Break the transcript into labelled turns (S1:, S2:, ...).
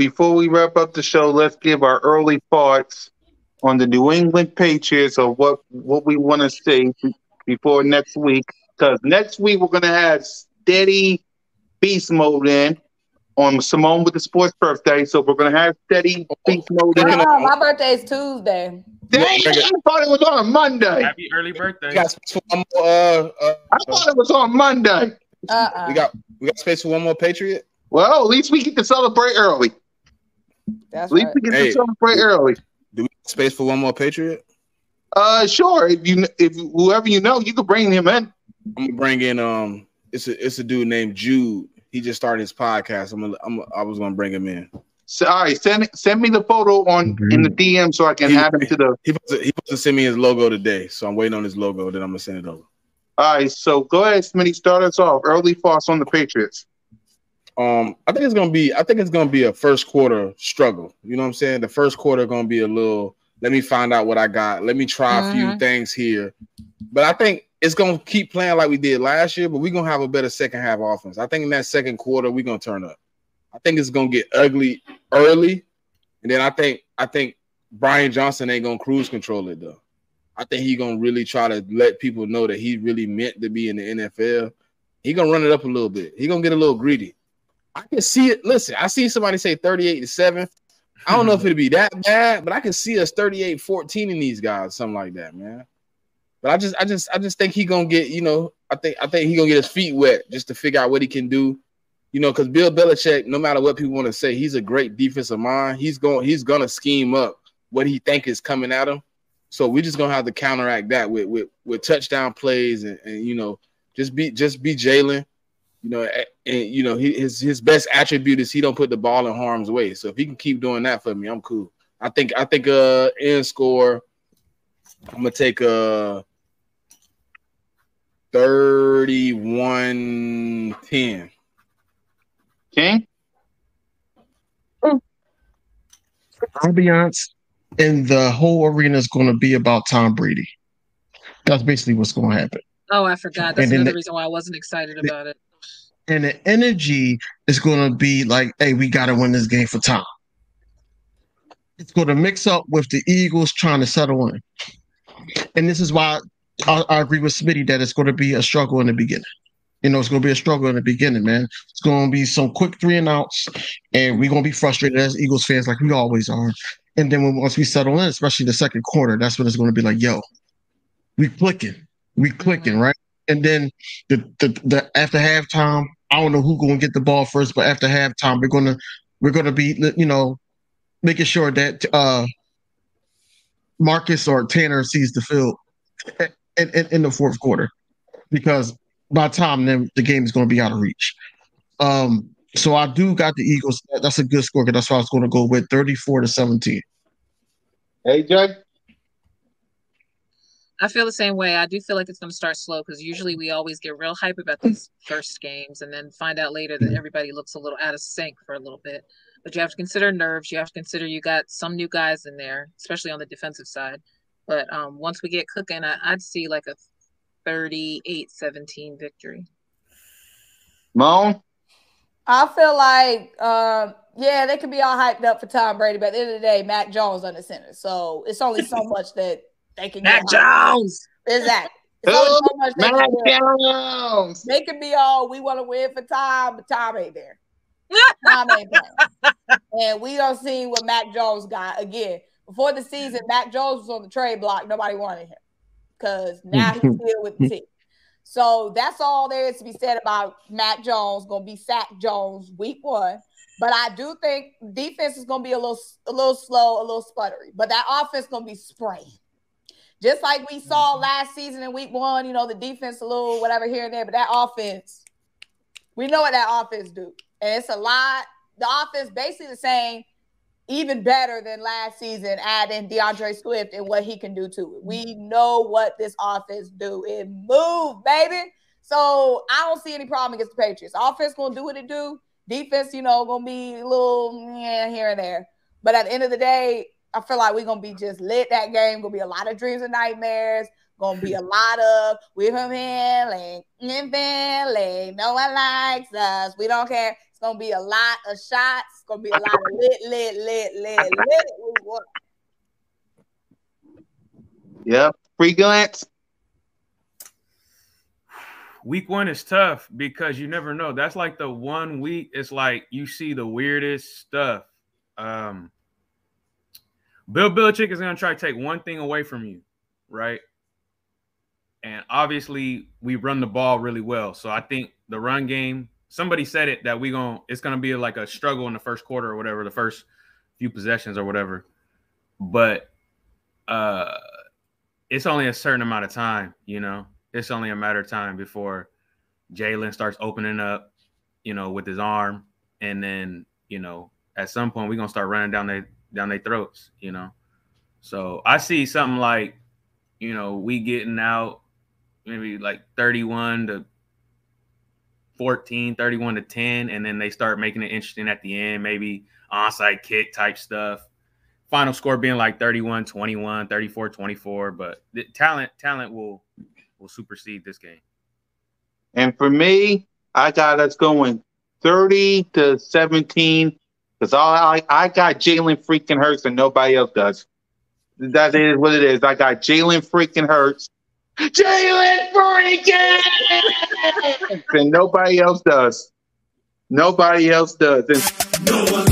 S1: before we wrap up the show, let's give our early thoughts on the New England Patriots or what we want to see before next week. Because next week we're going to have steady beast mode in on Symone with the sports birthday. So we're going to have steady beast mode in.
S2: My birthday is Tuesday.
S1: Dang, I thought it was on Monday.
S3: Happy early birthday.
S1: I thought it was on Monday.
S4: We got space for one more Patriot.
S1: Well, at least we get to celebrate early.
S2: That's
S1: at least we get to celebrate early.
S4: Do we have space for one more Patriot?
S1: Sure. If whoever you know, you could bring him in.
S4: I'm gonna bring in it's a dude named Jude. He just started his podcast. I was gonna bring him in.
S1: So, all right, send me the photo in the DM so I can add him to the.
S4: He supposed to send me his logo today, so I'm waiting on his logo. Then I'm gonna send it over.
S1: All right, so go ahead, Smitty. Start us off. Early thoughts on the Patriots.
S4: I think it's gonna be a first quarter struggle. You know what I'm saying? The first quarter gonna be a little. Let me find out what I got. Let me try a few things here. But I think it's gonna keep playing like we did last year. But we're gonna have a better second half offense. I think in that second quarter we're gonna turn up. I think it's gonna get ugly early, and then I think Brian Johnson ain't gonna cruise control it though. I think he's gonna really try to let people know that he really meant to be in the NFL. He's gonna run it up a little bit. He's gonna get a little greedy. I can see it. Listen, I see somebody say 38-7. I don't know if it'll be that bad, but I can see us 38-14 in these guys, something like that, man. But I just think he's gonna get, I think he's gonna get his feet wet just to figure out what he can do. Because Bill Belichick, no matter what people want to say, he's a great defensive mind. He's gonna scheme up what he think is coming at him. So we're just gonna have to counteract that with touchdown plays and just be Jalen. His best attribute is he don't put the ball in harm's way. So if he can keep doing that for me, I'm cool. I think end score, I'm gonna take a 31-10.
S1: King?
S5: Ambiance and the whole arena is going to be about Tom Brady. That's basically what's going to happen.
S6: Oh, I forgot. That's another reason why I wasn't excited about it.
S5: And the energy is going to be like, hey, we got to win this game for Tom. It's going to mix up with the Eagles trying to settle in. And this is why I agree with Smitty that it's going to be a struggle in the beginning. It's going to be a struggle in the beginning, man. It's going to be some quick 3 and outs, and we're going to be frustrated as Eagles fans like we always are. And then once we settle in, especially the second quarter, that's when it's going to be like, yo, we clicking, right? And then the after halftime, I don't know who's going to get the ball first, but after halftime, we're gonna be making sure that Marcus or Tanner sees the field in the fourth quarter, because by the time then the game is going to be out of reach. So I do got the Eagles. That's a good score, because that's why I was going to go with 34-17.
S1: Hey, Jay.
S6: I feel the same way. I do feel like it's going to start slow, because usually we always get real hype about these first games and then find out later that everybody looks a little out of sync for a little bit. But you have to consider nerves. You have to consider you got some new guys in there, especially on the defensive side. But once we get cooking, I'd see like a 38-17 victory.
S1: Moan?
S2: I feel like, they could be all hyped up for Tom Brady, but at the end of the day, Mac Jones under center. So it's only so much that they can
S6: Mac Jones.
S2: Exactly. It's only so much
S1: Mac Jones.
S2: They can be all, we want to win for Tom, but Tom ain't there. Tom ain't there. And we don't see what Mac Jones got. Again, before the season, Mac Jones was on the trade block. Nobody wanted him, because now he's still with the team. So that's all there is to be said about Mac Jones. Going to be Sack Jones week 1. But I do think defense is going to be a little slow, a little sputtery. But that offense is going to be spraying. Just like we saw last season in week 1, the defense a little whatever here and there. But that offense, we know what that offense do. And it's a lot. The offense basically the same, even better than last season, adding DeAndre Swift and what he can do to it. We know what this offense do. It move, baby. So I don't see any problem against the Patriots. Offense going to do what it do. Defense, going to be a little here and there. But at the end of the day, I feel like we're gonna be just lit that game. Gonna be a lot of dreams and nightmares. Gonna be a lot of we from Philly, in Philly. No one likes us. We don't care. It's gonna be a lot of shots. It's gonna be a lot of lit.
S1: Yep. Free glance.
S3: Week 1 is tough because you never know. That's like the one week. It's like you see the weirdest stuff. Bill Belichick is going to try to take one thing away from you, right? And obviously, we run the ball really well. So I think the run game, somebody said it that it's going to be like a struggle in the first quarter or whatever, the first few possessions or whatever. But it's only a certain amount of time, you know. It's only a matter of time before Jalen starts opening up, you know, with his arm. And then, you know, at some point we're going to start running down their throats, you know. So I see something like, you know, we getting out maybe like 31-14, 31-10, and then they start making it interesting at the end, maybe onside kick type stuff. Final score being like 31-21, 34-24, but the talent will supersede this game.
S1: And for me, I got us going 30-17 because I got Jalen freaking Hurts and nobody else does. That is what it is. I got Jalen freaking Hurts. Jalen freaking and nobody else does. Nobody else does. And no one